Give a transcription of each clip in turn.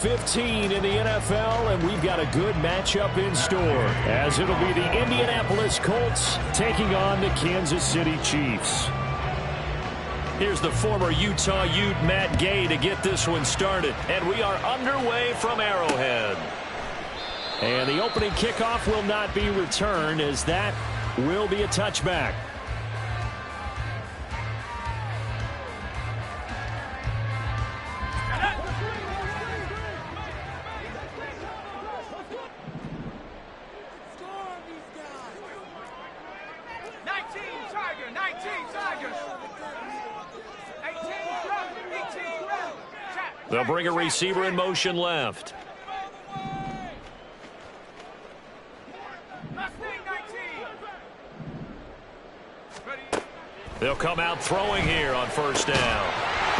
15 in the NFL, and we've got a good matchup in store, as it'll be the Indianapolis Colts taking on the Kansas City Chiefs. Here's the former Utah Ute Matt Gay to get this one started, and we are underway from Arrowhead. And the opening kickoff will not be returned, as that will be a touchback. They'll bring a receiver in motion left. They'll come out throwing here on first down.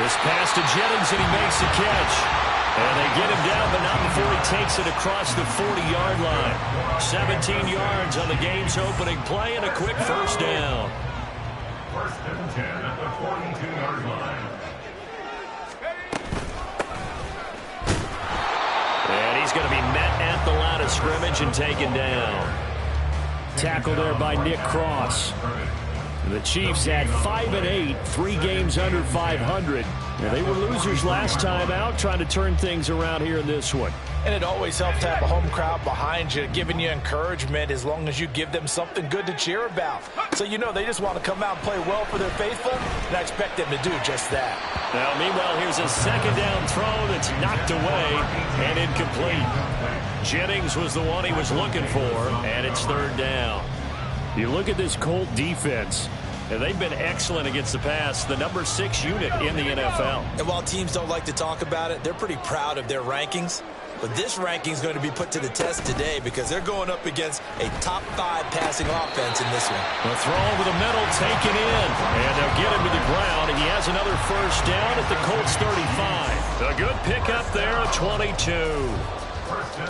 This pass to Jennings, and he makes the catch. And they get him down, but not before he takes it across the 40-yard line. 17 yards on the game's opening play and a quick first down. First and 10 at the 42-yard line. And he's going to be met at the line of scrimmage and taken down. Tackle there by Nick Cross. The Chiefs had 5-8, 3 games under 500. They were losers last time out, trying to turn things around here in this one. And it always helps to have a home crowd behind you, giving you encouragement as long as you give them something good to cheer about. So you know they just want to come out and play well for their faithful, and I expect them to do just that. Now, meanwhile, here's a second down throw that's knocked away and incomplete. Jennings was the one he was looking for, and it's third down. You look at this Colt defense, and they've been excellent against the pass, the number 6 unit in the NFL. And while teams don't like to talk about it, they're pretty proud of their rankings. But this ranking is going to be put to the test today because they're going up against a top 5 passing offense in this one. The throw over the middle taken in, and they'll get him to the ground, and he has another first down at the Colts 35. A good pickup there at 22.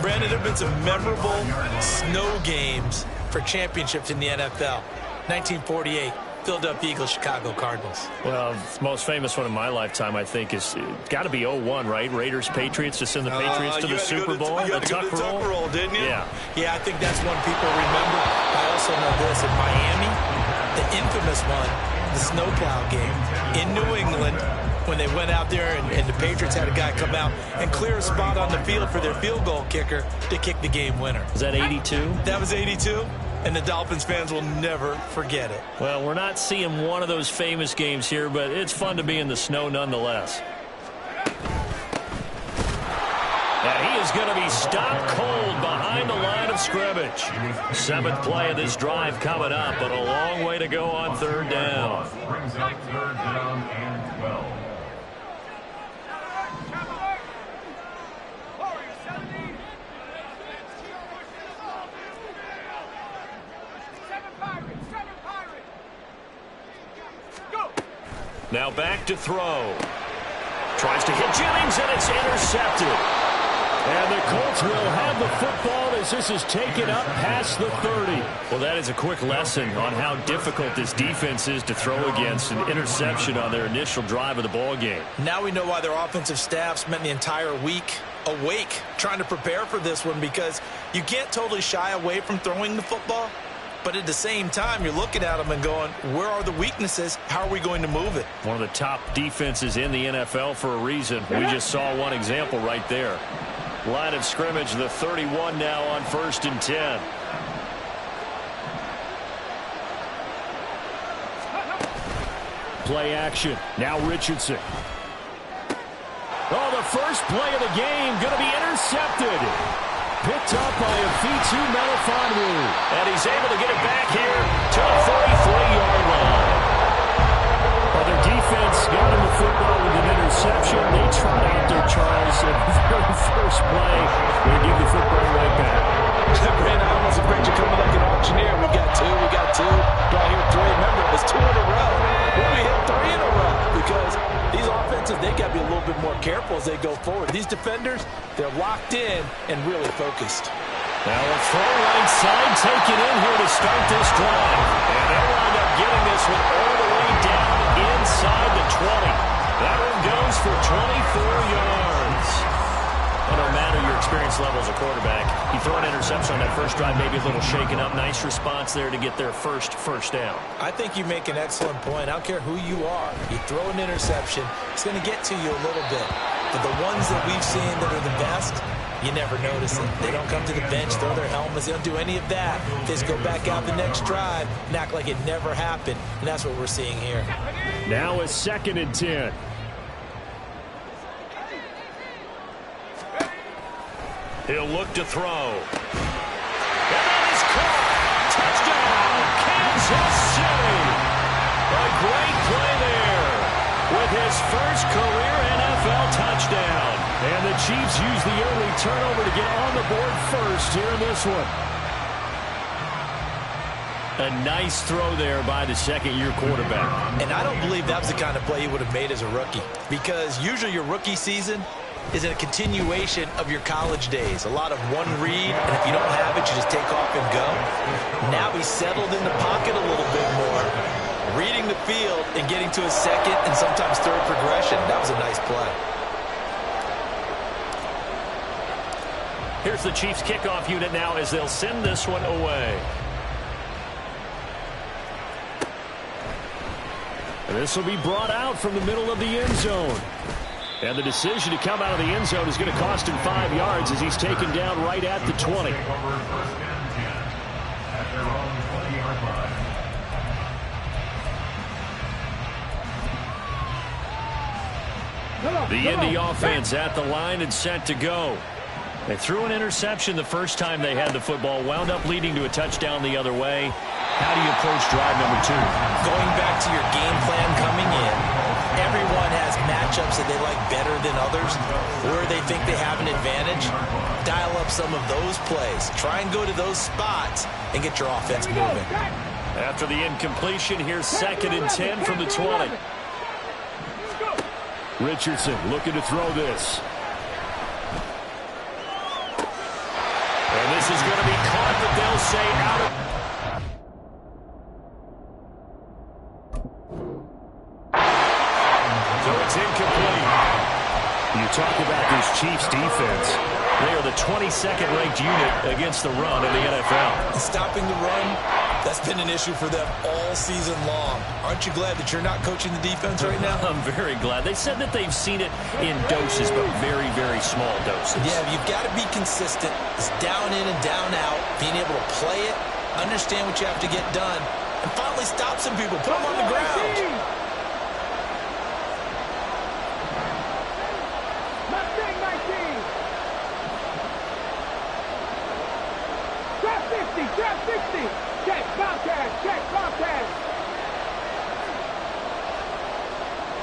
Brandon, there have been some memorable snow games for championships in the NFL. 1948. Philadelphia Eagles, Chicago Cardinals. Well, the most famous one in my lifetime, I think, is got to be 01, right? Raiders, Patriots, to send the Patriots to the Super Bowl. You had to go to the Tuck roll, didn't you? Yeah. Yeah, I think that's one people remember. I also know this. In Miami, the infamous one, the snowplow game in New England, when they went out there and the Patriots had a guy come out and clear a spot on the field for their field goal kicker to kick the game winner. Is that 82? That was 82. And the Dolphins fans will never forget it. Well, we're not seeing one of those famous games here, but it's fun to be in the snow nonetheless. And he is going to be stopped cold behind the line of scrimmage. 7th play of this drive coming up, but a long way to go on third down. Brings up third down and 12. Now back to throw. Tries to hit Jennings, and it's intercepted. And the Colts will have the football as this is taken up past the 30. Well, that is a quick lesson on how difficult this defense is to throw against. An interception on their initial drive of the ball game. Now we know why their offensive staff spent the entire week awake trying to prepare for this one, because you can't totally shy away from throwing the football. But at the same time, you're looking at them and going, where are the weaknesses? How are we going to move it? One of the top defenses in the NFL for a reason. We just saw one example right there. Line of scrimmage, the 31 now on 1st and 10. Play action. Now Richardson. Oh, the first play of the game going to be intercepted. Picked up by Afitu Melifonwu. And he's able to get it back here to the 43-yard line. Well, their defense got him the football with an interception. They trot out there, Charles, at the very first play. They give the football right back. Brandon, I almost expect you coming like an auctioneer. We got two. Do I hear 3? Remember, it's 2 in a row. When we hit 3 in a row, because these offenses, they got to be a little bit more careful as they go forward. These defenders, they're locked in and really focused. Now a throw right side taken in here to start this drive. And they wind up getting this one all the way down inside the 20. That one goes for 24 yards. And a experience level as a quarterback. You throw an interception on that first drive, maybe a little shaken up. Nice response there to get their first down. I think you make an excellent point. I don't care who you are. You throw an interception, it's going to get to you a little bit. But the ones that we've seen that are the best, you never notice it. They don't come to the bench, throw their helmets. They don't do any of that. They just go back out the next drive and act like it never happened. And that's what we're seeing here. Now a 2nd and 10. He'll look to throw. And that is caught. Touchdown, Kansas City. A great play there with his first career NFL touchdown. And the Chiefs use the early turnover to get on the board first here in this one. A nice throw there by the second-year quarterback. And I don't believe that was the kind of play he would have made as a rookie. Because usually your rookie season is a continuation of your college days. A lot of one read, and if you don't have it, you just take off and go. Now he's settled in the pocket a little bit more, reading the field and getting to a second and sometimes third progression. That was a nice play. Here's the Chiefs kickoff unit now as they'll send this one away. And this will be brought out from the middle of the end zone. And the decision to come out of the end zone is going to cost him 5 yards as he's taken down right at the 20. The Indy offense at the line and set to go. They threw an interception the first time they had the football, wound up leading to a touchdown the other way. How do you approach drive number 2? Going back to your game plan coming in, everyone has matchups that they like better than others, where they think they have an advantage. Dial up some of those plays. Try and go to those spots and get your offense moving. After the incompletion, here's 2nd and 10 from the 20. Richardson looking to throw this. And this is going to be caught, but they'll say out of... So it's incomplete. You talk about this Chiefs defense. They are the 22nd ranked unit against the run in the NFL. Stopping the run, that's been an issue for them all season long. Aren't you glad that you're not coaching the defense right now? I'm very glad. They said that they've seen it in doses, but very, very small doses. Yeah, you've got to be consistent. It's down in and down out, being able to play it, understand what you have to get done, and finally stop some people, put them on the ground. Check, Bobcat, check, Bobcat.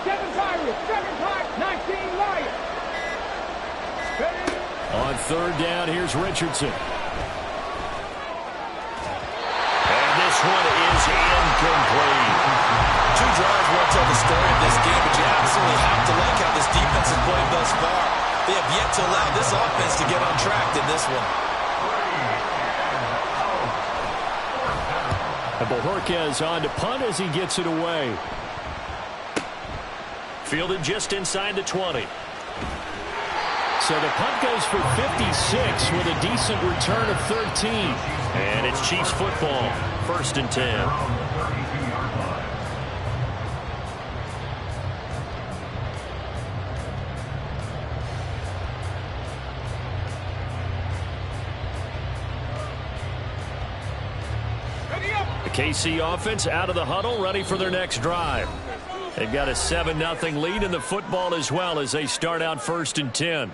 7 Pirates, 19 Lions. On 3rd down, here's Richardson. And this one is incomplete. 2 drives won't tell the story of this game, but you absolutely have to like how this defense has played thus far. They have yet to allow this offense to get on track in this one. And Bojorquez on to punt as he gets it away. Fielded just inside the 20. So the punt goes for 56 with a decent return of 13. And it's Chiefs football, 1st and 10. The KC offense out of the huddle, ready for their next drive. They've got a 7-0 lead in the football as well as they start out 1st and 10.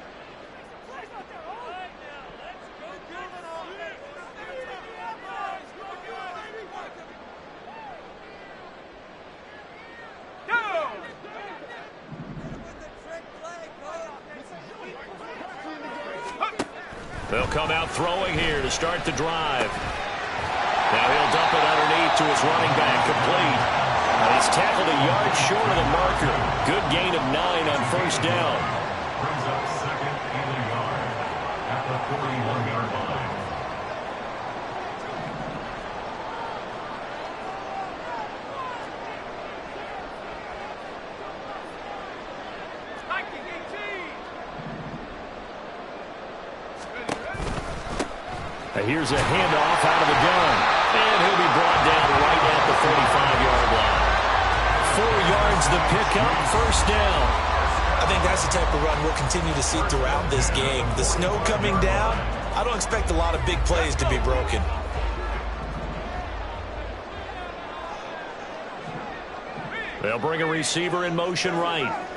They'll come out throwing here to start the drive. Now he'll dump it underneath to his running back, complete. And he's tackled a yard short of the marker. Good gain of 9 on 1st down. Brings up 2nd and a yard at the 41-yard line. Here's a handoff out of the gun. And he'll be brought down right at the 45-yard line. 4 yards the pickup, first down. I think that's the type of run we'll continue to see throughout this game. The snow coming down, I don't expect a lot of big plays to be broken. They'll bring a receiver in motion right.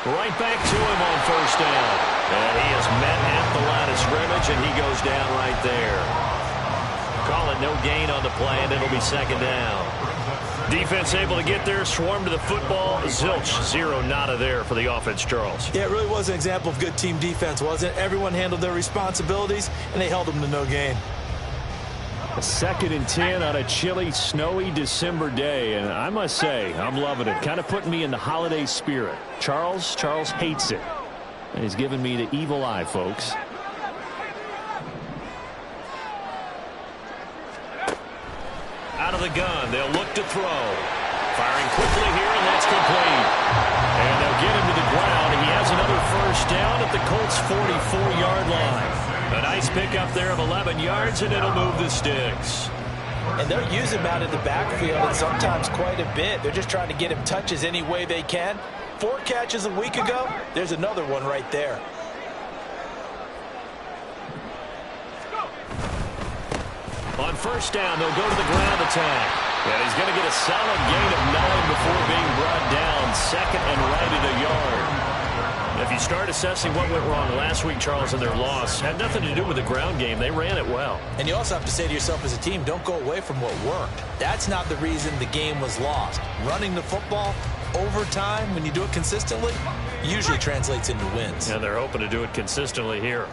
Right back to him on first down. And he is met at the line of scrimmage, and he goes down right there. Call it no gain on the play, and it'll be second down. Defense able to get there, swarm to the football. Zilch, 0 nada there for the offense, Charles. Yeah, it really was an example of good team defense, wasn't it? Everyone handled their responsibilities, and they held them to no gain. A 2nd and 10 on a chilly, snowy December day, and I must say, I'm loving it. Kind of putting me in the holiday spirit. Charles hates it, and he's giving me the evil eye, folks. Out of the gun, they'll look to throw. Firing quickly here, and that's complete. And they'll get him to the ground. He has another first down at the Colts' 44-yard line. A nice pickup there of 11 yards, and it'll move the sticks. And they're using him out in the backfield, and sometimes quite a bit. They're just trying to get him touches any way they can. 4 catches a week ago, there's another one right there. On first down, they'll go to the ground attack. And he's going to get a solid gain of 9 before being brought down. 2nd and right at a yard. If you start assessing what went wrong last week, Charles, in their loss, had nothing to do with the ground game. They ran it well. And you also have to say to yourself as a team, don't go away from what worked. That's not the reason the game was lost. Running the football over time, when you do it consistently, usually translates into wins. And they're hoping to do it consistently here.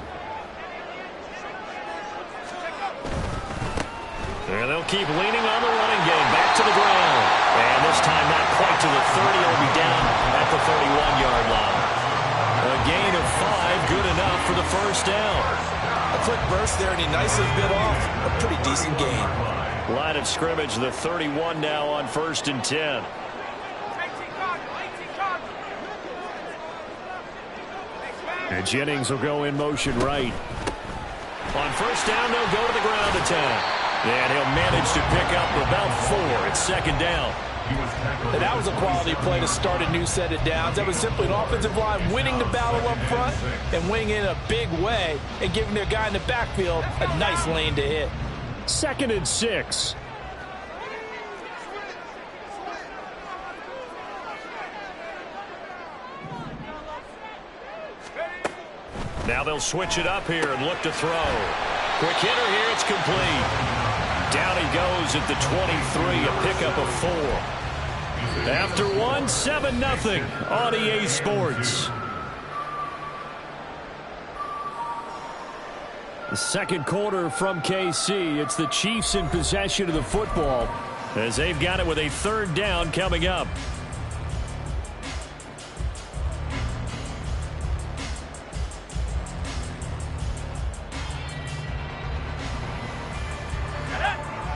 And they'll keep leaning on the running game. Back to the ground. And this time not quite to the 30. It'll be down at the 31-yard line. A gain of 5, good enough for the first down. A quick burst there, and he nicely bit off a pretty decent gain. Line of scrimmage, the 31 now on 1st and 10. And Jennings will go in motion right. On first down, they'll go to the ground attack. And he'll manage to pick up about 4. It's second down. And that was a quality play to start a new set of downs. That was simply an offensive line winning the battle up front and winning in a big way and giving their guy in the backfield a nice lane to hit. 2nd and 6. Now they'll switch it up here and look to throw. Quick hitter here, it's complete. Down he goes at the 23, a pickup of 4. After 1, 7-0 on EA Sports. The second quarter from KC. It's the Chiefs in possession of the football as they've got it with a 3rd down coming up.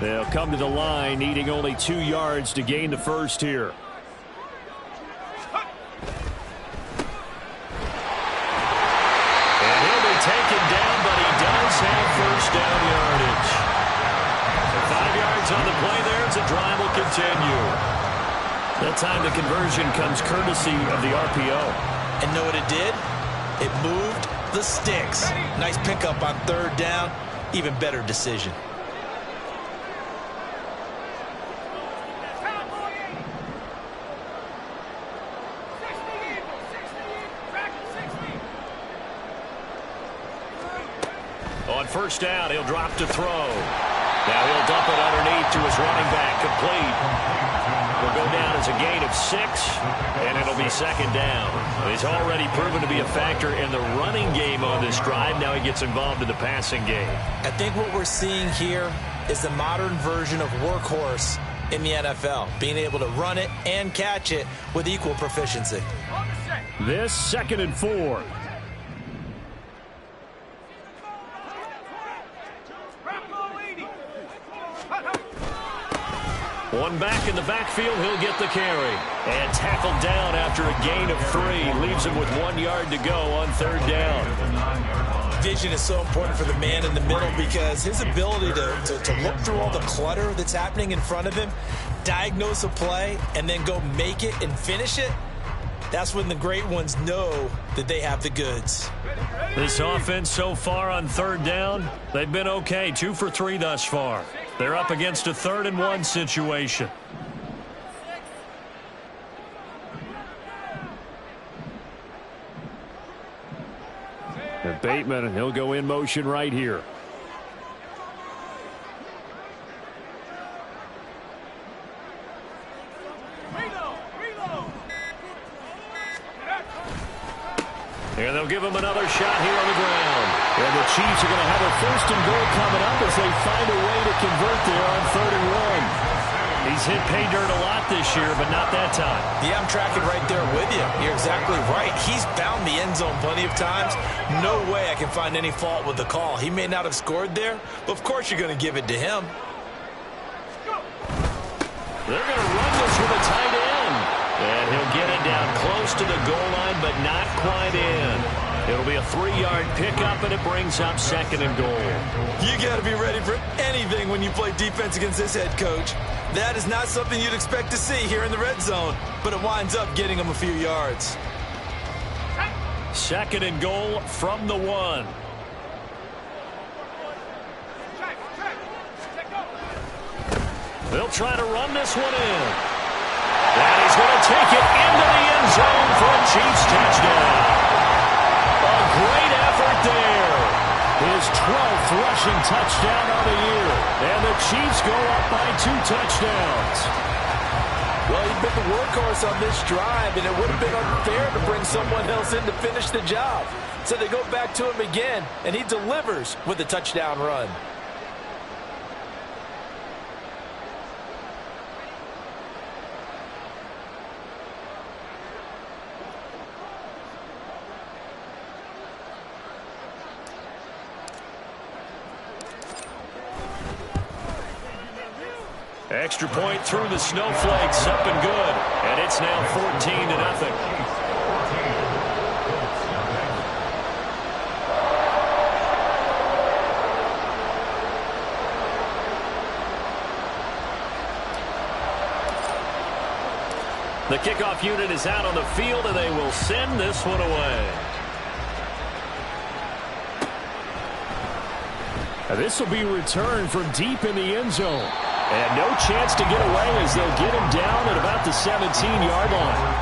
They'll come to the line, needing only 2 yards to gain the first here. And he'll be taken down, but he does have first down yardage. 5 yards on the play there as the drive will continue. That time the conversion comes courtesy of the RPO. And know what it did? It moved the sticks. Nice pickup on 3rd down. Even better decision. On first down, he'll drop to throw. Now he'll dump it underneath to his running back, complete. Will go down as a gain of 6, and it'll be second down. He's already proven to be a factor in the running game on this drive. Now he gets involved in the passing game. I think what we're seeing here is the modern version of workhorse in the NFL, being able to run it and catch it with equal proficiency. This 2nd and 4. One back in the backfield, he'll get the carry. And tackled down after a gain of 3. Leaves him with 1 yard to go on 3rd down. Vision is so important for the man in the middle because his ability to look through all the clutter that's happening in front of him, diagnose a play, and then go make it and finish it, that's when the great ones know that they have the goods. This offense so far on 3rd down, they've been okay. 2 for 3 thus far. They're up against a 3rd and 1 situation. And Bateman, he'll go in motion right here. And they'll give him another shot here on the ground. And the Chiefs are going to have a 1st and goal coming up as they find a way to convert there on 3rd and 1. He's hit pay dirt a lot this year, but not that time. Yeah, I'm tracking right there with you. You're exactly right. He's found the end zone plenty of times. No way I can find any fault with the call. He may not have scored there, but of course you're going to give it to him. They're going to run this with a tight end. And he'll get it down close to the goal line, but not quite in. It'll be a 3-yard pickup, and it brings up 2nd and goal. You got to be ready for anything when you play defense against this head coach. That is not something you'd expect to see here in the red zone, but it winds up getting him a few yards. 2nd and goal from the 1. They'll try to run this one in. And he's going to take it into the end zone for a Chiefs touchdown. A great effort there. His 12th rushing touchdown on the year. And the Chiefs go up by 2 touchdowns. Well, he'd been the workhorse on this drive, and it would have been unfair to bring someone else in to finish the job. So they go back to him again, and he delivers with a touchdown run. Extra point through the snowflakes, up and good. And it's now 14-0. The kickoff unit is out on the field, and they will send this one away. This will be returned from deep in the end zone. And no chance to get away as they'll get him down at about the 17-yard line.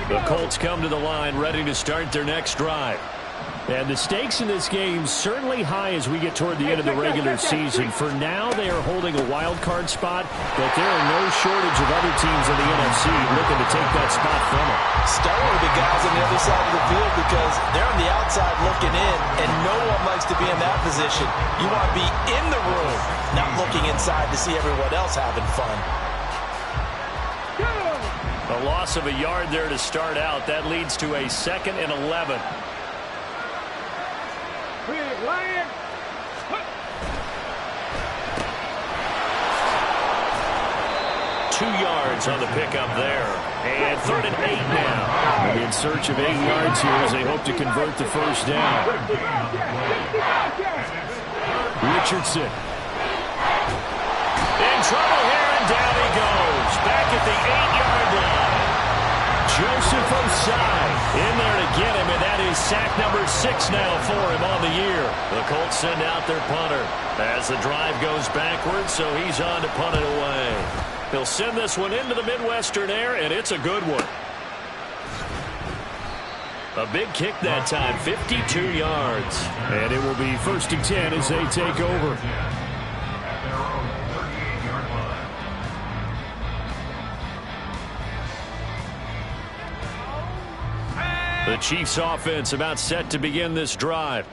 The Colts come to the line ready to start their next drive. And the stakes in this game certainly high as we get toward the end of the regular season. For now, they are holding a wild card spot, but there are no shortage of other teams in the NFC looking to take that spot from them. Start with the guys on the other side of the field because they're on the outside looking in, and no one likes to be in that position. You want to be in the room, not looking inside to see everyone else having fun. A loss of a yard there to start out. That leads to a 2nd and 11. Lion. 2 yards on the pickup there. And 3rd and 8 now. In search of 8 yards here as they hope to convert the first down. Richardson. In trouble here, and down he goes. Back at the 8-yard line. Joseph Osai in there to get him, and that is sack number 6 now for him on the year. The Colts send out their punter as the drive goes backwards, so he's on to punt it away. He'll send this one into the Midwestern air, and it's a good one. A big kick that time, 52 yards. And it will be 1st and 10 as they take over. The Chiefs offense about set to begin this drive.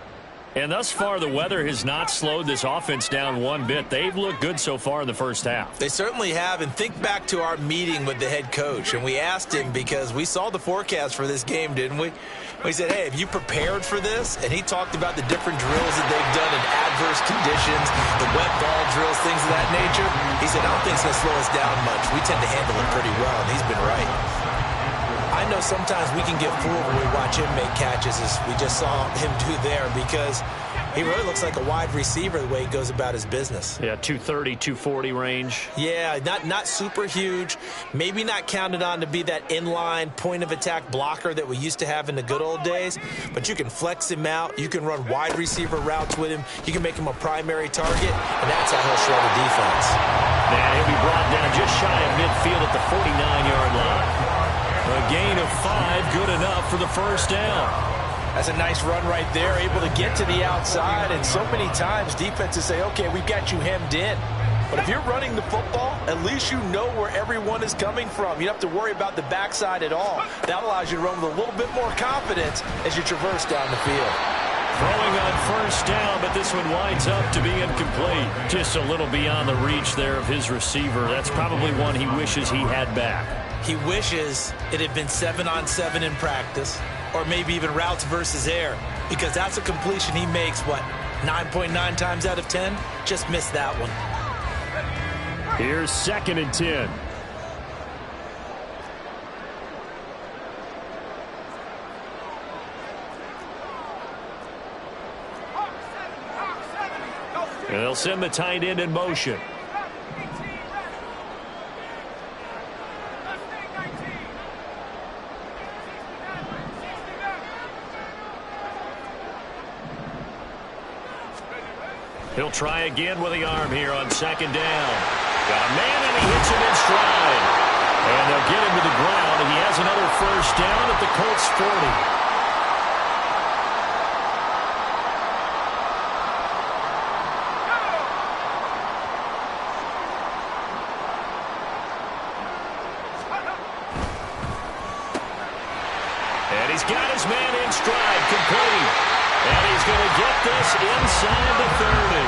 And thus far, the weather has not slowed this offense down one bit. They've looked good so far in the first half. They certainly have. And think back to our meeting with the head coach. And we asked him, because we saw the forecast for this game, didn't we? We said, hey, have you prepared for this? And he talked about the different drills that they've done in adverse conditions, the wet ball drills, things of that nature. He said, I don't think it's going to slow us down much. We tend to handle it pretty well, and he's been right. I know sometimes we can get fooled when we watch him make catches, as we just saw him do there, because he really looks like a wide receiver the way he goes about his business. Yeah, 230, 240 range. Yeah, not super huge. Maybe not counted on to be that inline point-of-attack blocker that we used to have in the good old days, but you can flex him out. You can run wide receiver routes with him. You can make him a primary target, and that's how he'll shred a defense. And he'll be brought down just shy of midfield at the 49-yard line. A gain of 5, good enough for the first down. That's a nice run right there, able to get to the outside, and so many times defenses say, okay, we've got you hemmed in. But if you're running the football, at least you know where everyone is coming from. You don't have to worry about the backside at all. That allows you to run with a little bit more confidence as you traverse down the field. Throwing on first down, but this one winds up to be incomplete. Just a little beyond the reach there of his receiver. That's probably one he wishes he had back. He wishes it had been 7-on-7 in practice, or maybe even routes versus air, because that's a completion he makes, 9.9 times out of 10? Just missed that one. Here's 2nd and 10. And they'll send the tight end in motion. He'll try again with the arm here on 2nd down. Got a man, and he hits him in stride. And they'll get him to the ground, and he has another first down at the Colts 40. And he's got his man in stride, complete. And he's going to get this inside the 30.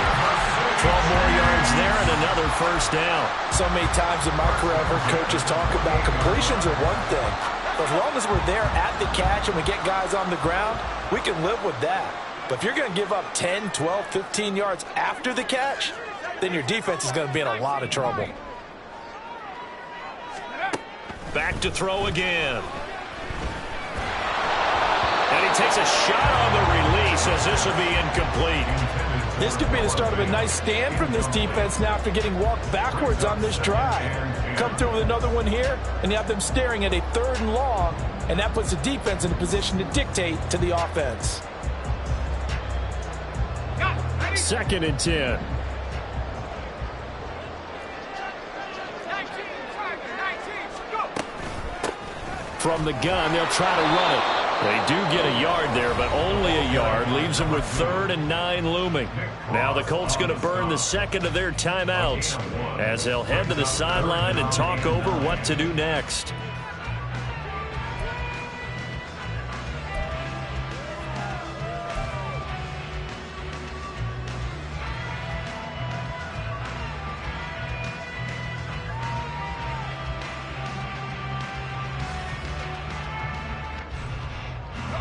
12 more yards there and another first down. So many times in my career, I've heard coaches talk about completions are one thing. But as long as we're there at the catch and we get guys on the ground, we can live with that. But if you're going to give up 10, 12, 15 yards after the catch, then your defense is going to be in a lot of trouble. Back to throw again. And he takes a shot on the release as this will be incomplete. This could be the start of a nice stand from this defense now after getting walked backwards on this drive. Come through with another one here, and you have them staring at a 3rd and long, and that puts the defense in a position to dictate to the offense. 2nd and 10. From the gun, they'll try to run it. They do get a yard there, but only a yard. Leaves them with 3rd and 9 looming. Now the Colts going to burn the second of their timeouts as they'll head to the sideline and talk over what to do next.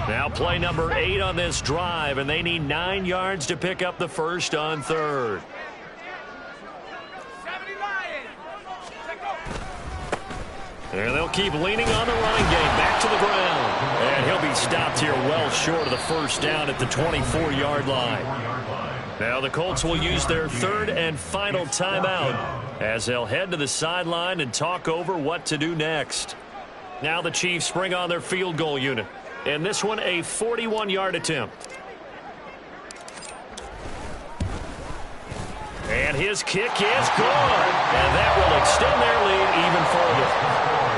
Now play number 8 on this drive, and they need 9 yards to pick up the first on 3rd. And they'll keep leaning on the running game. Back to the ground. And he'll be stopped here well short of the first down at the 24-yard line. Now the Colts will use their 3rd and final timeout as they'll head to the sideline and talk over what to do next. Now the Chiefs bring on their field goal unit. And this one, a 41-yard attempt. And his kick is good. And that will extend their lead even further.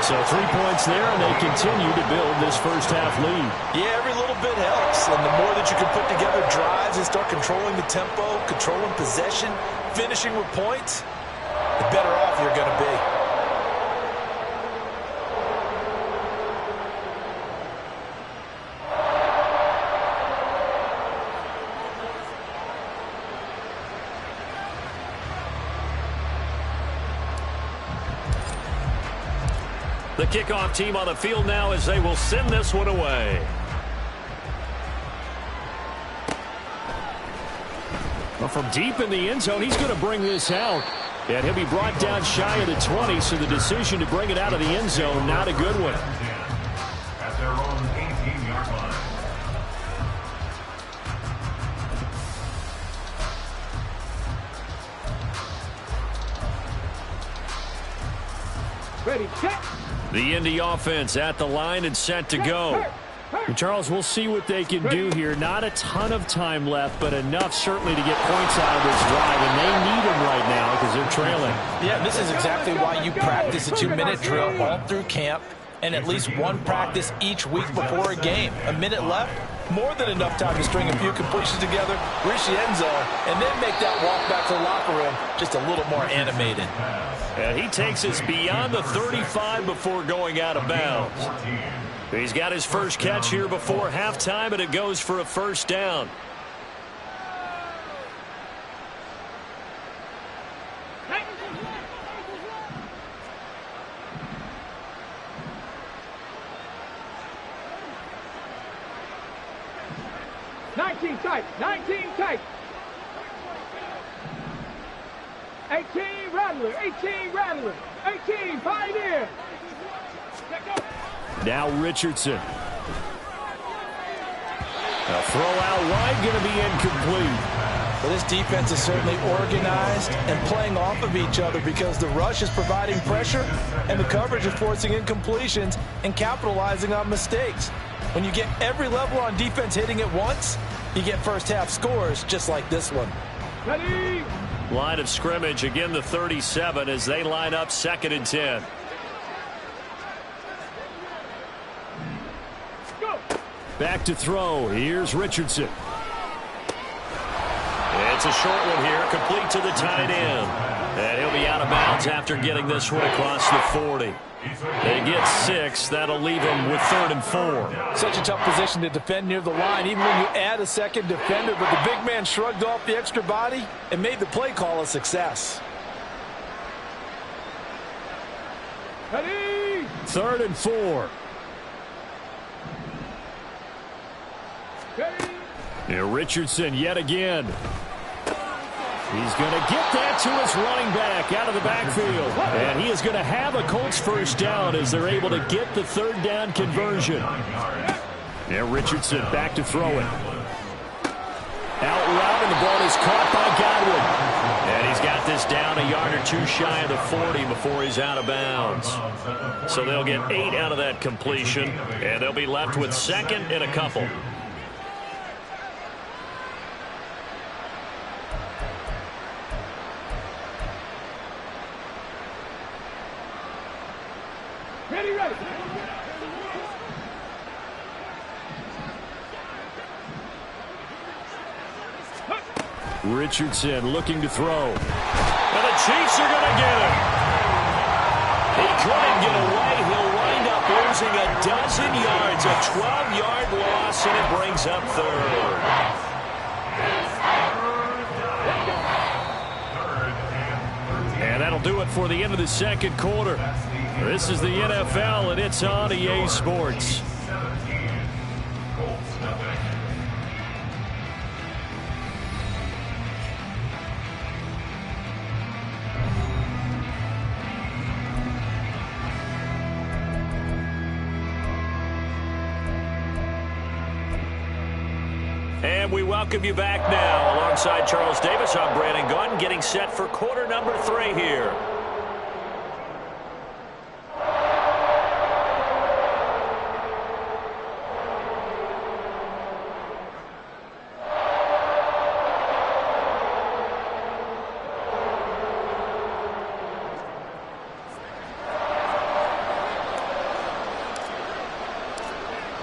So 3 points there, and they continue to build this first half lead. Yeah, every little bit helps. And the more that you can put together drives and start controlling the tempo, controlling possession, finishing with points, the better off you're going to be. The kickoff team on the field now as they will send this one away. Well, from deep in the end zone, he's going to bring this out. And he'll be brought down shy of the 20, so the decision to bring it out of the end zone, not a good one. At their own 18-yard line. Ready, set. The Indy offense at the line and set to go. And Charles, we'll see what they can do here. Not a ton of time left, but enough certainly to get points out of this drive, and they need them right now because they're trailing. Yeah, this is exactly why you practice a 2-minute drill all through camp and at least one practice each week before a game. A minute left, more than enough time to string a few completions together, reach the end zone, and then make that walk back to the locker room just a little more animated. And he takes us beyond the 35 before going out of bounds. He's got his first catch here before halftime, and it goes for a first down. Tight, 19 tight. 18 Rattler, 18 Rattler, 18 Pioneer. Now Richardson. A throw out wide, going to be incomplete. Well, this defense is certainly organized and playing off of each other because the rush is providing pressure and the coverage is forcing incompletions and capitalizing on mistakes. When you get every level on defense hitting at once, you get first half scores just like this one. Ready. Line of scrimmage, again the 37 as they line up 2nd and 10. Go. Back to throw. Here's Richardson. It's a short one here, complete to the tight end. And he'll be out of bounds after getting this one across the 40. They get 6. That'll leave him with 3rd and 4. Such a tough position to defend near the line, even when you add a second defender. But the big man shrugged off the extra body and made the play call a success. Ready. 3rd and 4. Ready. Here Richardson yet again. He's going to get that to his running back out of the backfield. And he is going to have a Colts first down as they're able to get the 3rd down conversion. And Richardson back to throw it. Out route, and the ball is caught by Godwin. And he's got this down a yard or 2 shy of the 40 before he's out of bounds. So they'll get 8 out of that completion, and they'll be left with 2nd and a couple. Ready, ready. Richardson looking to throw. And the Chiefs are going to get him. He couldn't get away. He'll wind up losing a dozen yards. A 12-yard loss, and it brings up 3rd. And that'll do it for the end of the 2nd quarter. This is the NFL, and it's on EA Sports. And we welcome you back now. Alongside Charles Davis, I'm Brandon Gaudin, getting set for quarter number 3 here.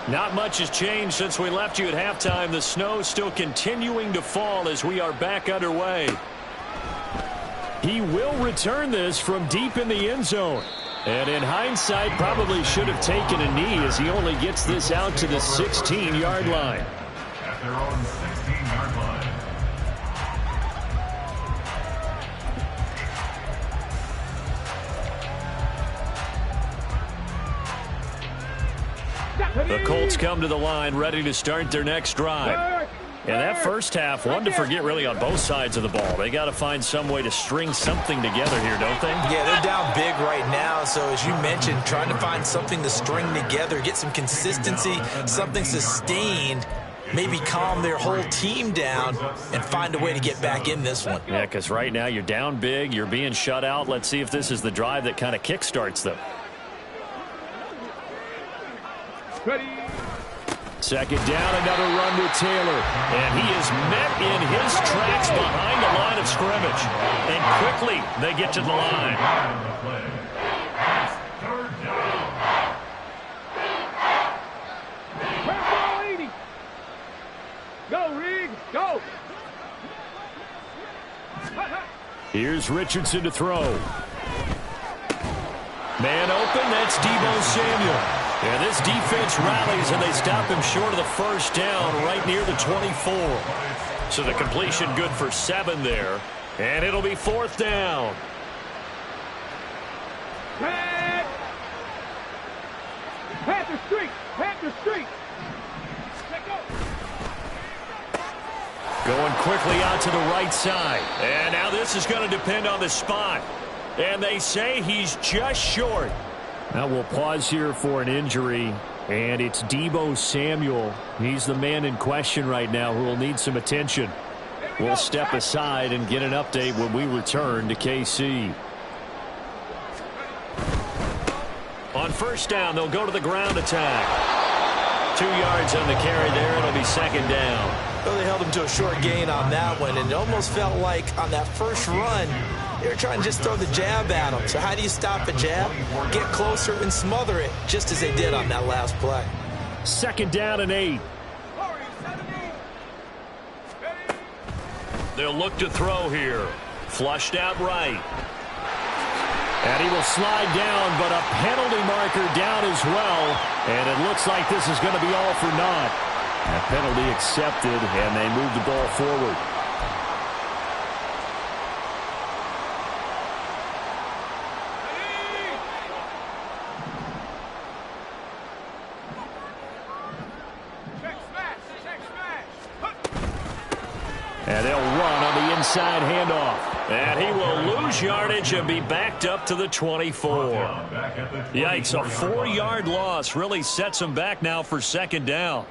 Not much has changed since we left you at halftime. The snow still continuing to fall as we are back underway. He will return this from deep in the end zone. And in hindsight, probably should have taken a knee as he only gets this out to the 16-yard line. At their own 16-yard line. The Colts come to the line ready to start their next drive. And that first half, one to forget really on both sides of the ball. They got to find some way to string something together here, don't they? Yeah, they're down big right now. So as you mentioned, trying to find something to string together, get some consistency, something sustained, maybe calm their whole team down and find a way to get back in this one. Yeah, because right now you're down big, you're being shut out. Let's see if this is the drive that kind of kickstarts them. Ready. Second down, another run with Taylor. And he is met in his tracks behind the line of scrimmage. And quickly they get to the line. Ball 80. Go, Riggs, go. Here's Richardson to throw. Man open, that's Deebo Samuel. And this defense rallies, and they stop him short of the first down right near the 24. So the completion good for 7 there. And it'll be 4th down. Panther Street. Panther Street. Going quickly out to the right side. And now this is going to depend on the spot. And they say he's just short. Now we'll pause here for an injury, and it's Deebo Samuel. He's the man in question right now who will need some attention. We'll step aside and get an update when we return to KC. On first down, they'll go to the ground attack. 2 yards on the carry there. It'll be 2nd down. Well, they held him to a short gain on that one, and it almost felt like on that first run, they were trying to just throw the jab at him. So how do you stop a jab? Get closer and smother it, just as they did on that last play. 2nd down and 8. They'll look to throw here. Flushed out right. And he will slide down, but a penalty marker down as well. And it looks like this is going to be all for naught. A penalty accepted, and they move the ball forward. And they'll run on the inside handoff. And he will lose yardage and be backed up to the 24. Yikes, a 4-yard loss really sets him back now for 2nd down.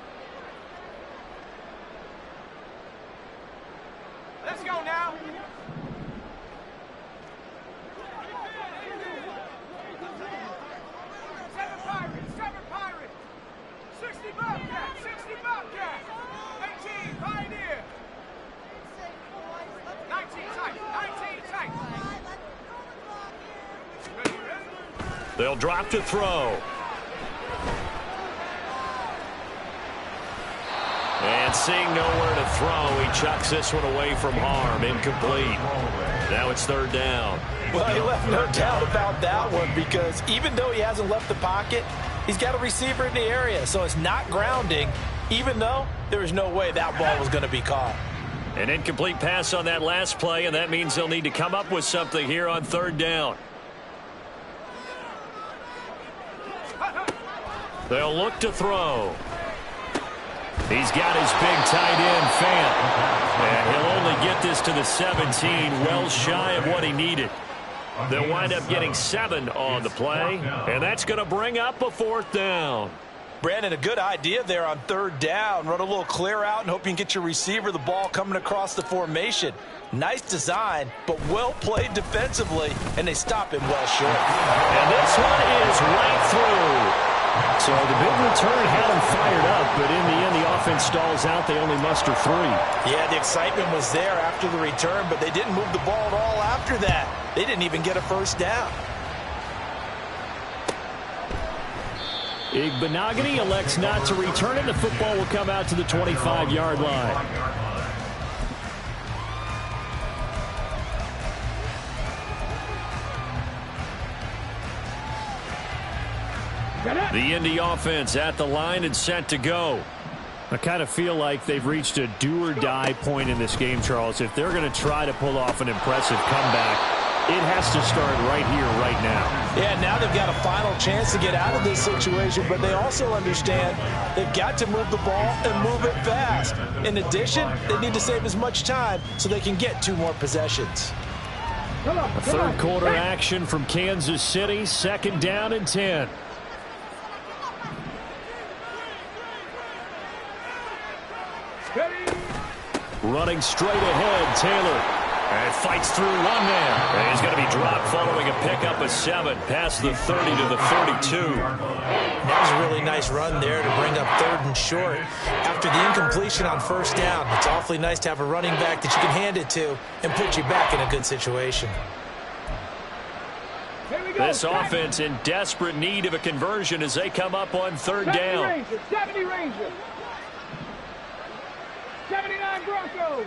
Let's go now. Seven Pirates. 60 Bobcat. 60 Bobcat. 18 Pioneer. 19 tight. 19 tight. They'll drop to throw. And seeing nowhere to throw, he chucks this one away from harm. Incomplete. Now it's 3rd down. Well, he left no doubt about that one, because even though he hasn't left the pocket, he's got a receiver in the area. So it's not grounding, even though there was no way that ball was going to be caught. An incomplete pass on that last play, and that means they'll need to come up with something here on 3rd down. They'll look to throw. He's got his big tight end, Fant. And he'll only get this to the 17, well shy of what he needed. They'll wind up getting 7 on the play, and that's going to bring up a 4th down. Brandon, a good idea there on 3rd down. Run a little clear out and hope you can get your receiver the ball coming across the formation. Nice design, but well played defensively, and they stop him well short. And this one is right through. So the big return had them fired up, but in the end, the offense stalls out. They only muster 3. Yeah, the excitement was there after the return, but they didn't move the ball at all after that. They didn't even get a first down. Igbenogany elects not to return it. The football will come out to the 25-yard line. The Indy offense at the line and set to go. I kind of feel like they've reached a do-or-die point in this game, Charles. If they're going to try to pull off an impressive comeback, It has to start right here, right now. Yeah, now they've got a final chance to get out of this situation, but they also understand they've got to move the ball and move it fast. In addition, they need to save as much time so they can get 2 more possessions. A third quarter action from Kansas City, 2nd down and 10. Running straight ahead, Taylor. And fights through 1 man. And he's going to be dropped following a pickup of 7 past the 30 to the 32. That was a really nice run there to bring up 3rd and short. After the incompletion on 1st down, it's awfully nice to have a running back that you can hand it to and put you back in a good situation. This offense in desperate need of a conversion as they come up on 3rd down. 70 Rangers. 79 Broncos.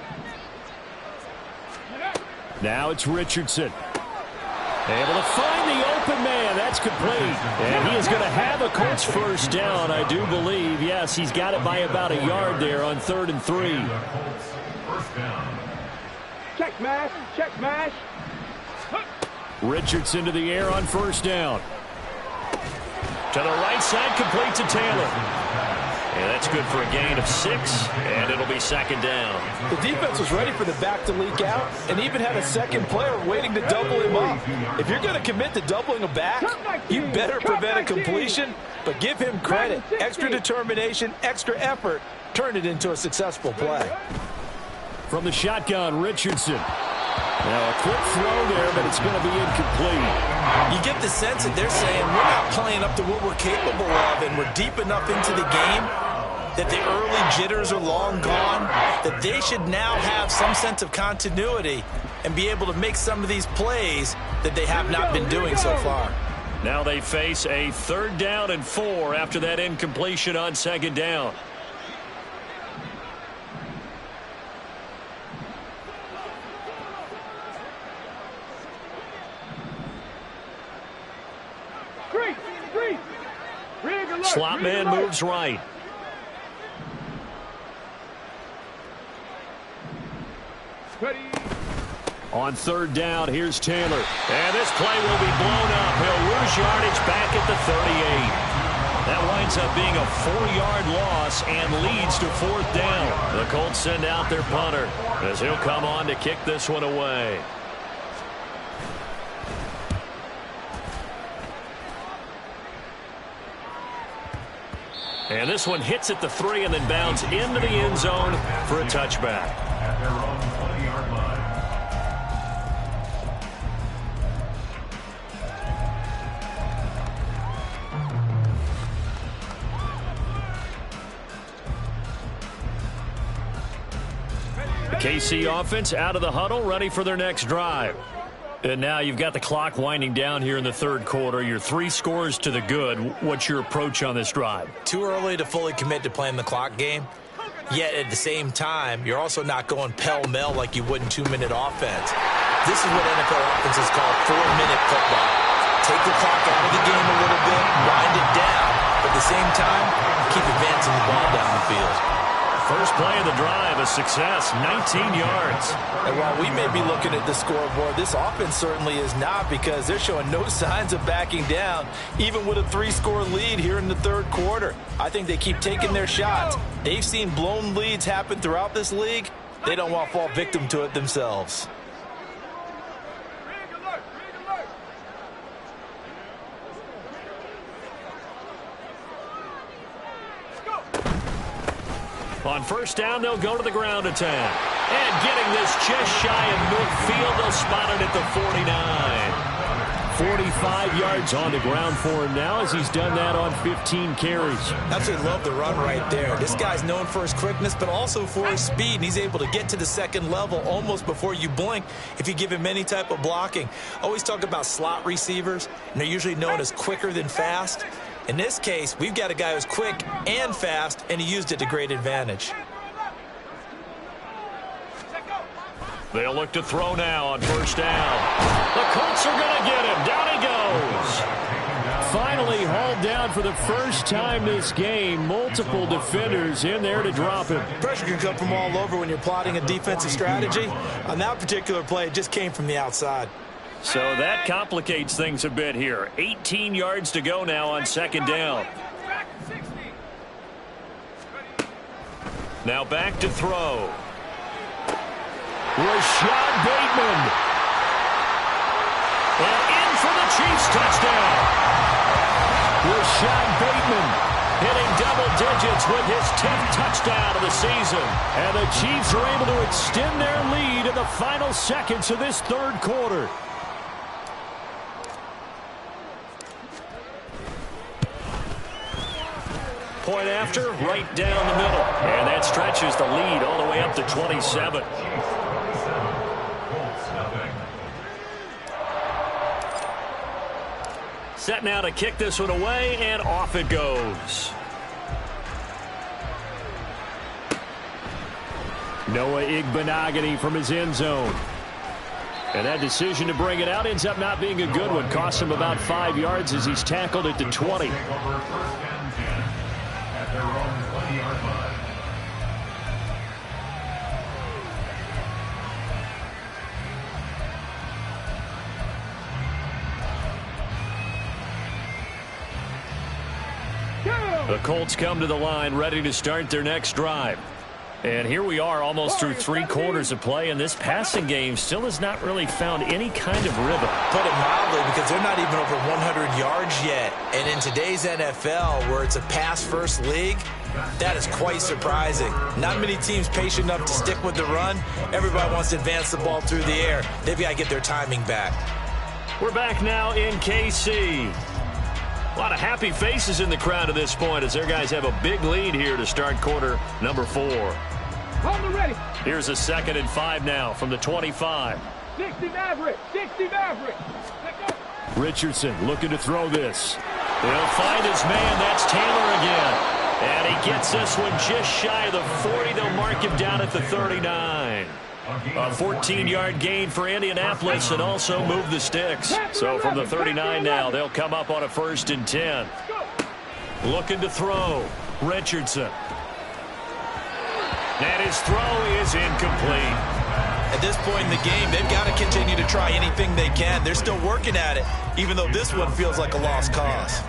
Now it's Richardson. Able to find the open man. That's complete. And he is going to have a Colts 1st down, I do believe. Yes, he's got it by about a yard there on 3rd and 3. Check mash. Check mash. Richardson to the air on 1st down. To the right side, complete to Taylor. And that's good for a gain of 6, and it'll be 2nd down. The defense was ready for the back to leak out and even had a second player waiting to double him up. If you're going to commit to doubling a back, you better prevent a completion, but give him credit. Extra determination, extra effort, turn it into a successful play. From the shotgun, Richardson. Now a quick throw there, but it's going to be incomplete. You get the sense that they're saying we're not playing up to what we're capable of, and we're deep enough into the game that the early jitters are long gone, that they should now have some sense of continuity and be able to make some of these plays that they have not been doing so far. Now they face a 3rd down and 4 after that incompletion on 2nd down. Slot man moves right. On 3rd down, here's Taylor. And this play will be blown up. He'll lose yardage back at the 38. That winds up being a 4-yard loss and leads to 4th down. The Colts send out their punter as he'll come on to kick this one away. And this one hits at the 3 and then bounds into the end zone for a touchback. At their own 20-yard line. The KC offense out of the huddle, ready for their next drive. And now you've got the clock winding down here in the 3rd quarter. You're 3 scores to the good. What's your approach on this drive? Too early to fully commit to playing the clock game. Yet at the same time, you're also not going pell-mell like you would in 2-minute offense. This is what NFL offenses call 4-minute football. Take the clock out of the game a little bit, wind it down, but at the same time, keep advancing the ball down the field. First play of the drive, a success, 19 yards. And while we may be looking at the scoreboard, this offense certainly is not, because they're showing no signs of backing down, even with a 3-score lead here in the 3rd quarter. I think they keep taking their shots. They've seen blown leads happen throughout this league. They don't want to fall victim to it themselves. On 1st down, they'll go to the ground attack. And getting this just shy of midfield, they'll spot it at the 49. 45 yards on the ground for him now, as he's done that on 15 carries. Absolutely love the run right there. This guy's known for his quickness, but also for his speed. And he's able to get to the 2nd level almost before you blink if you give him any type of blocking. Always talk about slot receivers, and they're usually known as quicker than fast. In this case, we've got a guy who's quick and fast, and he used it to great advantage. They'll look to throw now on 1st down. The Colts are going to get him. Down he goes. Finally hauled down for the first time this game. Multiple defenders in there to drop him. Pressure can come from all over when you're plotting a defensive strategy. On that particular play, it just came from the outside. So that complicates things a bit here. 18 yards to go now on second down. Now back to throw. Rashad Bateman. And in for the Chiefs touchdown. Rashad Bateman hitting double digits with his 10th touchdown of the season. And the Chiefs are able to extend their lead in the final seconds of this third quarter. Point after, right down the middle. And that stretches the lead all the way up to 27. Set now to kick this one away, and off it goes. Noah Igbenogany from his end zone. And that decision to bring it out ends up not being a good one. Costs him about 5 yards as he's tackled at the 20. Their own 20-yard line. The Colts come to the line ready to start their next drive. And here we are almost through 3 quarters of play, and this passing game still has not really found any kind of rhythm. Put it mildly, because they're not even over 100 yards yet. And in today's NFL, where it's a pass-first league, that is quite surprising. Not many teams patient enough to stick with the run. Everybody wants to advance the ball through the air. They've got to get their timing back. We're back now in KC. A lot of happy faces in the crowd at this point as their guys have a big lead here to start quarter number 4. Ready. Here's a 2nd and 5 now from the 25. 60 Maverick. 60 Maverick. Richardson looking to throw this. He'll find his man. That's Taylor again. And he gets this one just shy of the 40. They'll mark him down at the 39. A 14-yard gain for Indianapolis and also move the sticks. So from the 39 now, they'll come up on a 1st and 10. Looking to throw. Richardson. And his throw is incomplete. At this point in the game, they've got to continue to try anything they can. They're still working at it, even though this one feels like a lost cause.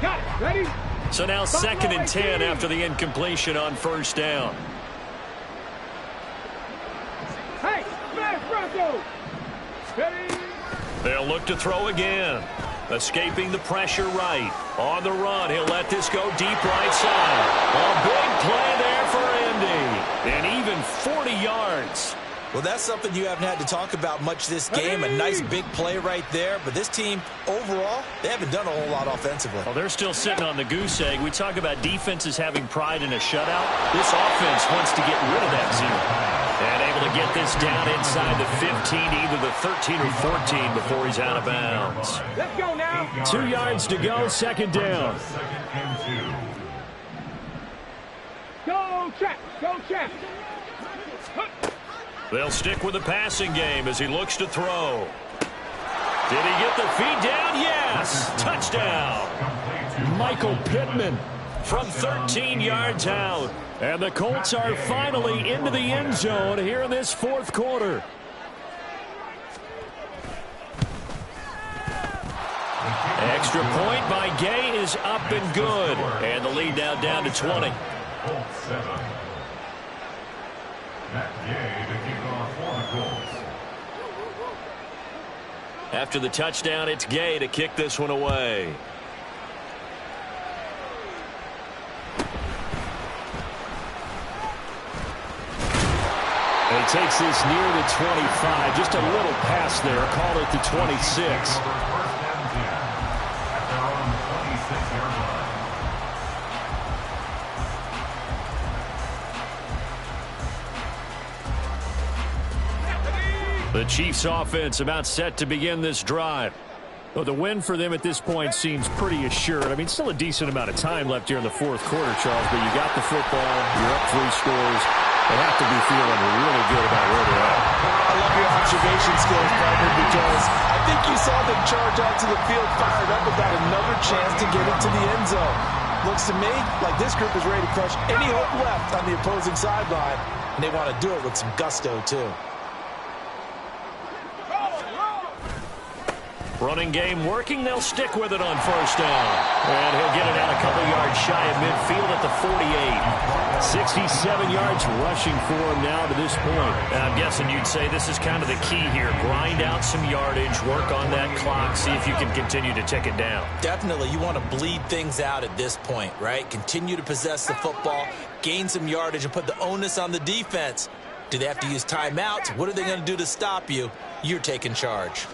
Got it. Ready? So now 2nd and 10 after the incompletion on 1st down. Hey, smash Bronco. Ready? They'll look to throw again. Escaping the pressure right. On the run, he'll let this go deep right side. A big play there for Indy. And even 40 yards. Well, that's something you haven't had to talk about much this game. A nice big play right there. But this team, overall, they haven't done a whole lot offensively. Well, they're still sitting on the goose egg. We talk about defenses having pride in a shutout. This offense wants to get rid of that zero. And able to get this down inside the 15, either the 13 or 14 before he's out of bounds. Let's go now. 2 yards to go, 2nd down. 2nd and 2. Go, Chaps. Go, Chaps. They'll stick with the passing game as he looks to throw. Did he get the feet down? Yes. Touchdown. Michael Pittman from 13 yards out. And the Colts are finally into the end zone here in this 4th quarter. Extra point by Gay is up and good. And the lead now down to 20. Colts 7. Matt Gay to kick off for the Colts. After the touchdown, it's Gay to kick this one away. And he takes this near the 25. Just a little pass there. Call it the 26. The Chiefs offense about set to begin this drive. Well, the win for them at this point seems pretty assured. I mean, still a decent amount of time left here in the 4th quarter, Charles, but you got the football, you're up 3 scores. They have to be feeling really good about where they're at. I love your observation skills, partner, because I think you saw them charge out to the field fired up about another chance to get into the end zone. Looks to me like this group is ready to crush any hope left on the opposing sideline, and they want to do it with some gusto, too. Running game working. They'll stick with it on first down. And he'll get it out a couple yards shy of midfield at the 48. 67 yards rushing for him now to this point. I'm guessing you'd say this is kind of the key here. Grind out some yardage, work on that clock, see if you can continue to tick it down. Definitely. You want to bleed things out at this point, right? Continue to possess the football, gain some yardage, and put the onus on the defense. Do they have to use timeouts? What are they going to do to stop you? You're taking charge.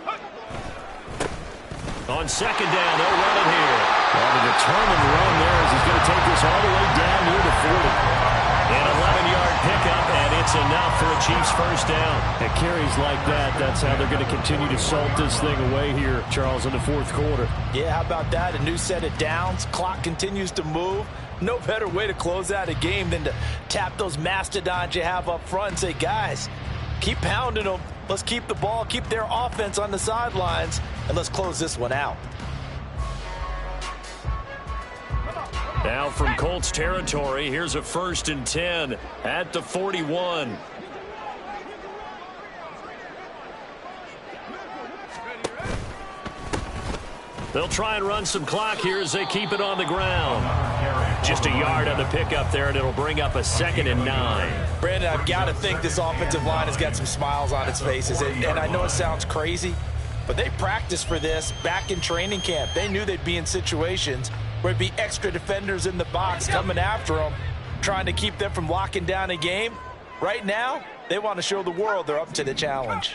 On second down, they'll run it here. Well, the determined run there as he's going to take this all the way down near the 40. An 11-yard pickup, and it's enough for a Chiefs first down. At carries like that, that's how they're going to continue to salt this thing away here, Charles, in the fourth quarter. Yeah, how about that? A new set of downs. Clock continues to move. No better way to close out a game than to tap those mastodons you have up front and say, guys, keep pounding them. Let's keep the ball, keep their offense on the sidelines, and let's close this one out. Now from Colts territory, here's a 1st and 10 at the 41. They'll try and run some clock here as they keep it on the ground. Just a yard on the pickup there, and it'll bring up a 2nd and 9. Brandon, I've got to think this offensive line has got some smiles on its faces. And I know it sounds crazy, but they practiced for this back in training camp. They knew they'd be in situations where it'd be extra defenders in the box coming after them, trying to keep them from locking down a game. Right now, they want to show the world they're up to the challenge.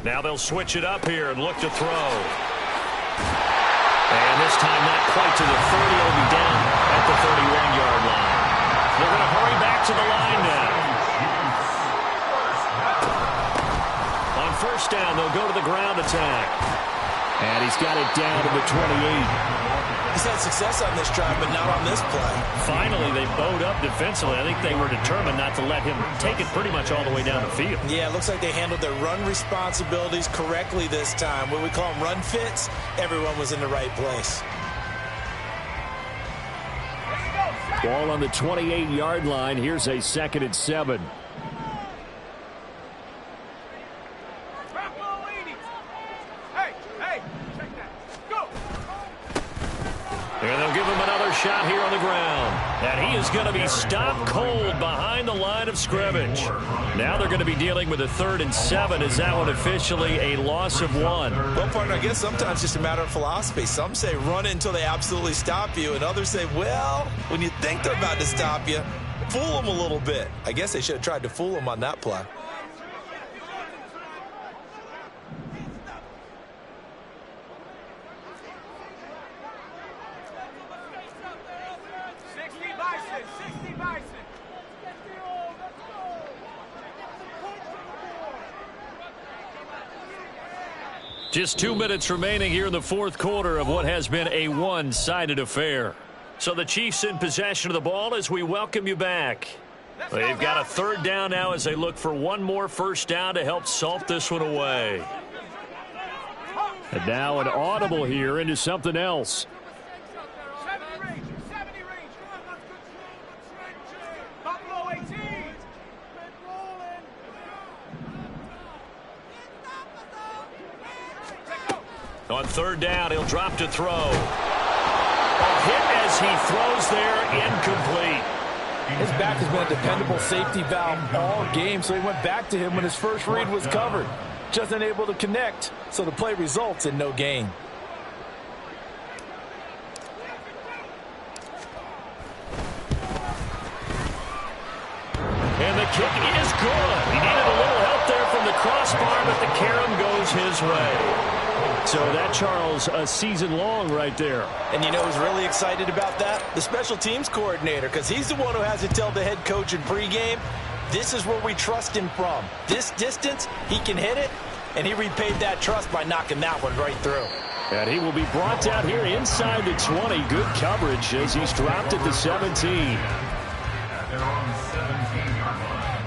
Now they'll switch it up here and look to throw. And this time not quite to the 30. It'll be down at the 31-yard line. They're going to hurry back to the line now. On first down, they'll go to the ground attack. And he's got it down to the 28. He's had success on this drive, but not on this play. Finally, they bowed up defensively. I think they were determined not to let him take it pretty much all the way down the field. Yeah, it looks like they handled their run responsibilities correctly this time. What we call them run fits, everyone was in the right place. Ball on the 28-yard line. Here's a 2nd and 7. And they'll give him another shot here on the ground. And he is going to be stopped cold behind the line of scrimmage. Now they're going to be dealing with a 3rd and 7. Is that one officially a loss of 1? Well, partner, I guess sometimes it's just a matter of philosophy. Some say run it until they absolutely stop you, and others say, well, when you think they're about to stop you, fool them a little bit. I guess they should have tried to fool them on that play. Just 2 minutes remaining here in the fourth quarter of what has been a one-sided affair. So the Chiefs in possession of the ball as we welcome you back. They've got a 3rd down now as they look for one more first down to help salt this one away. And now an audible here into something else. On 3rd down, he'll drop to throw. A hit as he throws there, incomplete. His back has been a dependable safety valve all game, so he went back to him when his first read was covered. Just unable to connect, so the play results in no gain. And the kick is good. He needed a little help there from the crossbar, but the carom goes his way. So that, Charles, a season long right there. And you know who's really excited about that? The special teams coordinator, because he's the one who has to tell the head coach in pregame, this is where we trust him from. This distance, he can hit it, and he repaid that trust by knocking that one right through. And he will be brought down here inside the 20. Good coverage as he's dropped at the 17. They're on the 17-yard line.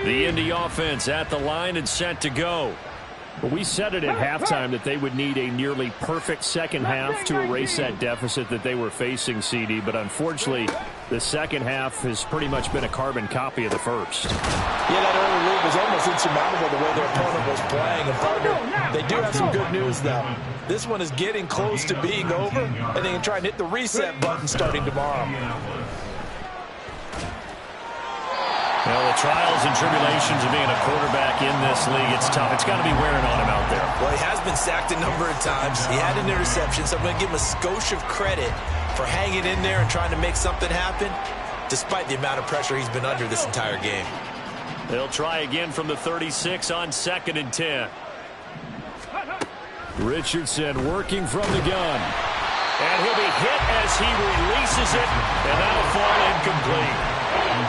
The Indy offense at the line and set to go. But we said it at halftime that they would need a nearly perfect second half to erase that deficit that they were facing, CD. But unfortunately, the second half has pretty much been a carbon copy of the first. Yeah, that early lead was almost insurmountable the way their opponent was playing. And partner, they do have some good news, though. This one is getting close to being over, and they can try and hit the reset button starting tomorrow. Well, the trials and tribulations of being a quarterback in this league, it's tough. It's got to be wearing on him out there. Well, he has been sacked a number of times. He had an interception, so I'm going to give him a skosh of credit for hanging in there and trying to make something happen, despite the amount of pressure he's been under this entire game. They'll try again from the 36 on 2nd and 10. Richardson working from the gun. And he'll be hit as he releases it, and that'll fall incomplete.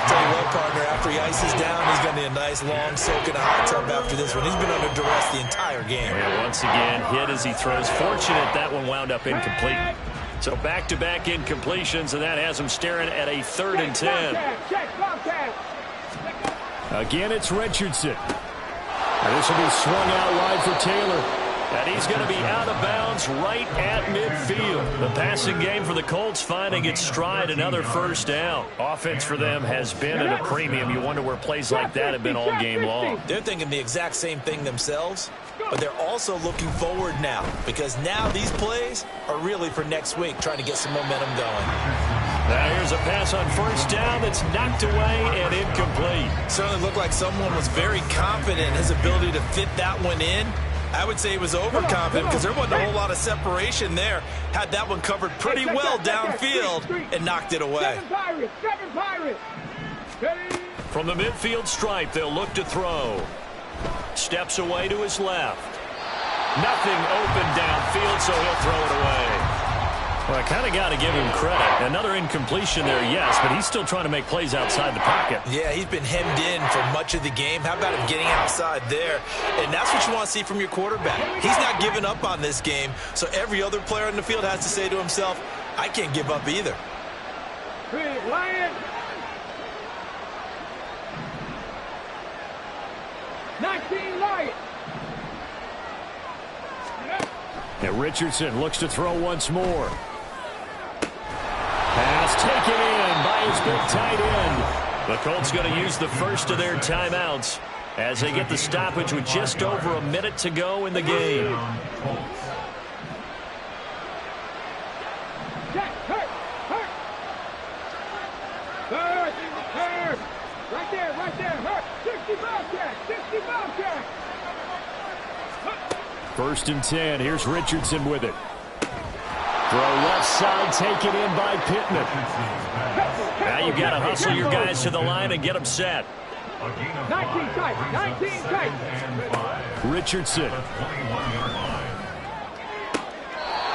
Tell you what, partner, after he ices down, he's going to need a nice long soak in a hot tub after this one. He's been under duress the entire game. And once again, hit as he throws. Fortunate that one wound up incomplete. So back-to-back incompletions, and that has him staring at a 3rd and 10. Again, it's Richardson. And this will be swung out wide for Taylor. And he's going to be out of bounds right at midfield. The passing game for the Colts finding its stride, another first down. Offense for them has been at a premium. You wonder where plays like that have been all game long. They're thinking the exact same thing themselves, but they're also looking forward now, because now these plays are really for next week, trying to get some momentum going. Now here's a pass on first down that's knocked away and incomplete. Certainly looked like someone was very confident in his ability to fit that one in. I would say he was overconfident because there wasn't a whole lot of separation there. Had that one covered pretty well downfield and knocked it away. From the midfield stripe, they'll look to throw. Steps away to his left. Nothing open downfield, so he'll throw it away. Well, I kind of got to give him credit. Another incompletion there, yes, but he's still trying to make plays outside the pocket. Yeah, he's been hemmed in for much of the game. How about him getting outside there? And that's what you want to see from your quarterback. He's not giving up on this game, so every other player in the field has to say to himself, I can't give up either. Big Lion. 19 Lion. And Richardson looks to throw once more. Pass taken in by his big tight end. The Colts going to use the first of their timeouts as they get the stoppage with just over a minute to go in the game. Right there, hurt. 60 Bobcat, 60 Bobcat. 1st and 10. Here's Richardson with it. Throw left side taken in by Pittman. Now you've got to hustle your guys to the line and get them set. 19 tight, 19 tight. Richardson.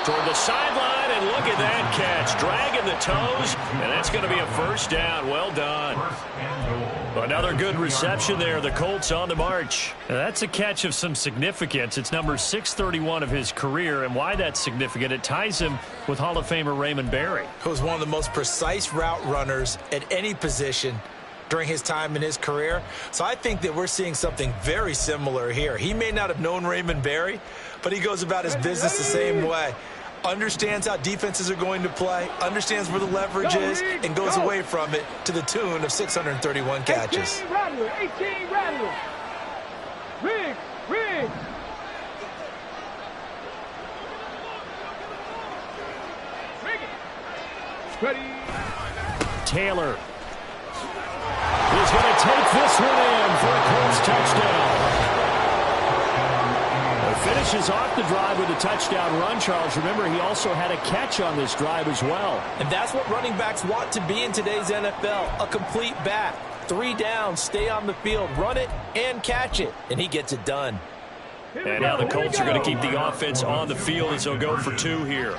Toward the sideline, and look at that catch. Dragging the toes, and that's going to be a first down. Well done. Another good reception there. The Colts on the march. Now, that's a catch of some significance. It's number 631 of his career, and why that's significant, it ties him with Hall of Famer Raymond Berry. Who was one of the most precise route runners at any position during his time in his career. So I think that we're seeing something very similar here. He may not have known Raymond Berry, but he goes about his business the same way. Understands how defenses are going to play, understands where the leverage is, and goes away from it to the tune of 631 catches. 18 Rattler. Riggs. Ready. Taylor is going to take this one in for a Colts touchdown. Finishes off the drive with a touchdown run, Charles. Remember, he also had a catch on this drive as well. And that's what running backs want to be in today's NFL, a complete back. 3 down, stay on the field, run it, and catch it. And he gets it done. And now the Colts are going to keep the offense on the field as they'll go for 2 here.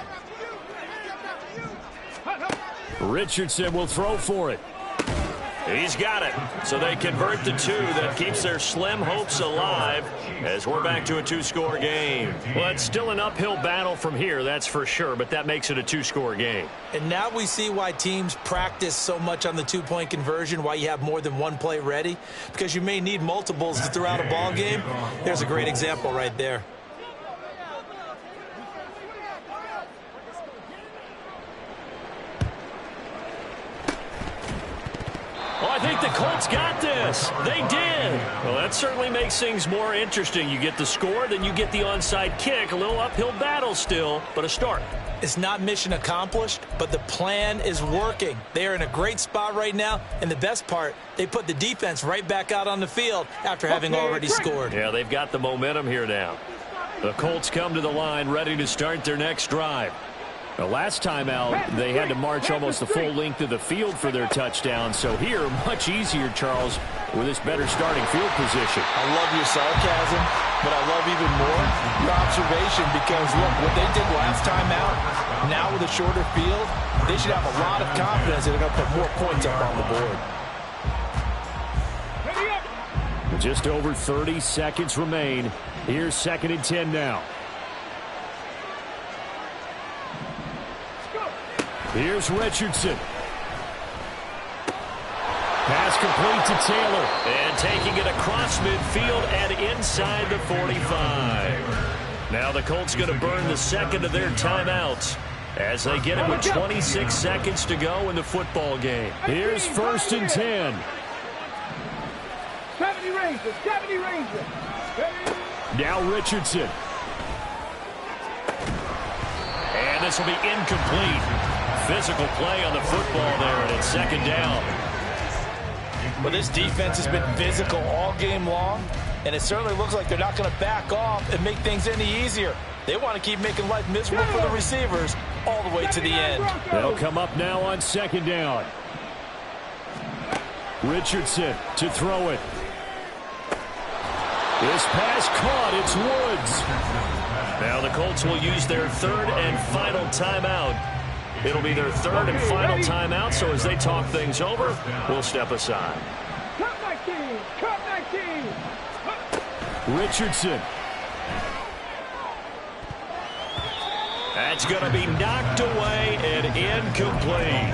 Richardson will throw for it. He's got it. So they convert the two. That keeps their slim hopes alive as we're back to a two-score game. Well, it's still an uphill battle from here, that's for sure, but that makes it a two-score game. And now we see why teams practice so much on the two-point conversion, why you have more than one play ready, because you may need multiples throughout a ball game. There's a great example right there. Well, I think the Colts got this. They did. Well, that certainly makes things more interesting. You get the score, then you get the onside kick. A little uphill battle still, but a start. It's not mission accomplished, but the plan is working. They are in a great spot right now, and the best part, they put the defense right back out on the field after having already scored. Yeah, they've got the momentum here now. The Colts come to the line ready to start their next drive. The last time out, they had to march almost the full length of the field for their touchdown. So here, much easier, Charles, with this better starting field position. I love your sarcasm, but I love even more your observation because, look, what they did last time out, now with a shorter field, they should have a lot of confidence that they're going to put more points up on the board. Just over 30 seconds remain. Here's 2nd and 10 now. Here's Richardson. Pass complete to Taylor. And taking it across midfield and inside the 45. Now the Colts going to burn the second of their timeouts as they get it with 26 seconds to go in the football game. Here's 1st and 10. 70 Rangers, 70 Rangers. Now Richardson. And this will be incomplete. Physical play on the football there, and it's 2nd down. Well, this defense has been physical all game long, and it certainly looks like they're not going to back off and make things any easier. They want to keep making life miserable for the receivers all the way to the end. They'll come up now on 2nd down. Richardson to throw it. This pass caught. It's Woods. Now the Colts will use their 3rd and final timeout. It'll be their 3rd and final timeout, so as they talk things over, we'll step aside. Cut 19! Cut 19! Richardson. That's going to be knocked away and incomplete.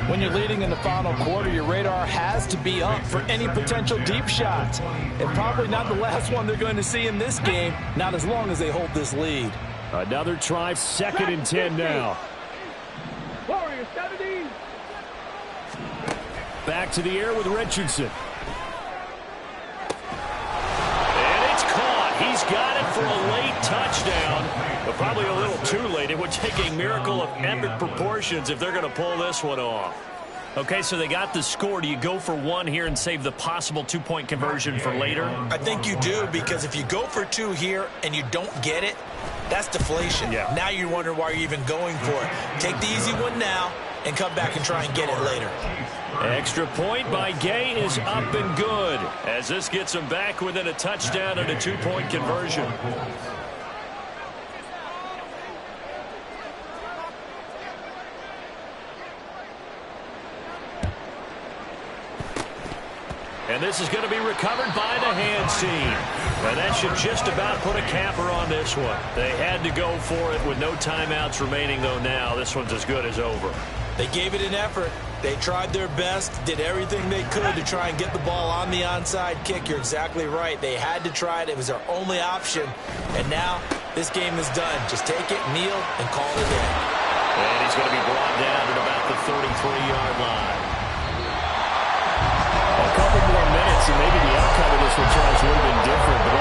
When you're leading in the final quarter, your radar has to be up for any potential deep shots. And probably not the last one they're going to see in this game, not as long as they hold this lead. Another try, 2nd and 10 now. Warriors, 70. Back to the air with Richardson. And it's caught. He's got it for a late touchdown, but probably a little too late. It would take a miracle of epic proportions if they're going to pull this one off. Okay, so they got the score. Do you go for one here and save the possible two-point conversion for later? I think you do, because if you go for two here and you don't get it, that's deflation. Yeah. Now you're wondering why you're even going for it. Take the easy one now and come back and try and get it later. Extra point by Gay is up and good as this gets them back within a touchdown and a two-point conversion. And this is going to be recovered by the hands team. And that should just about put a capper on this one. They had to go for it with no timeouts remaining, though now this one's as good as over. They gave it an effort. They tried their best, did everything they could to try and get the ball on the onside kick. You're exactly right. They had to try it. It was their only option. And now this game is done. Just take it, kneel, and call it in. And he's going to be brought down at about the 33-yard line. A couple more minutes, and maybe the outcome of this one, Charles, would have been different. But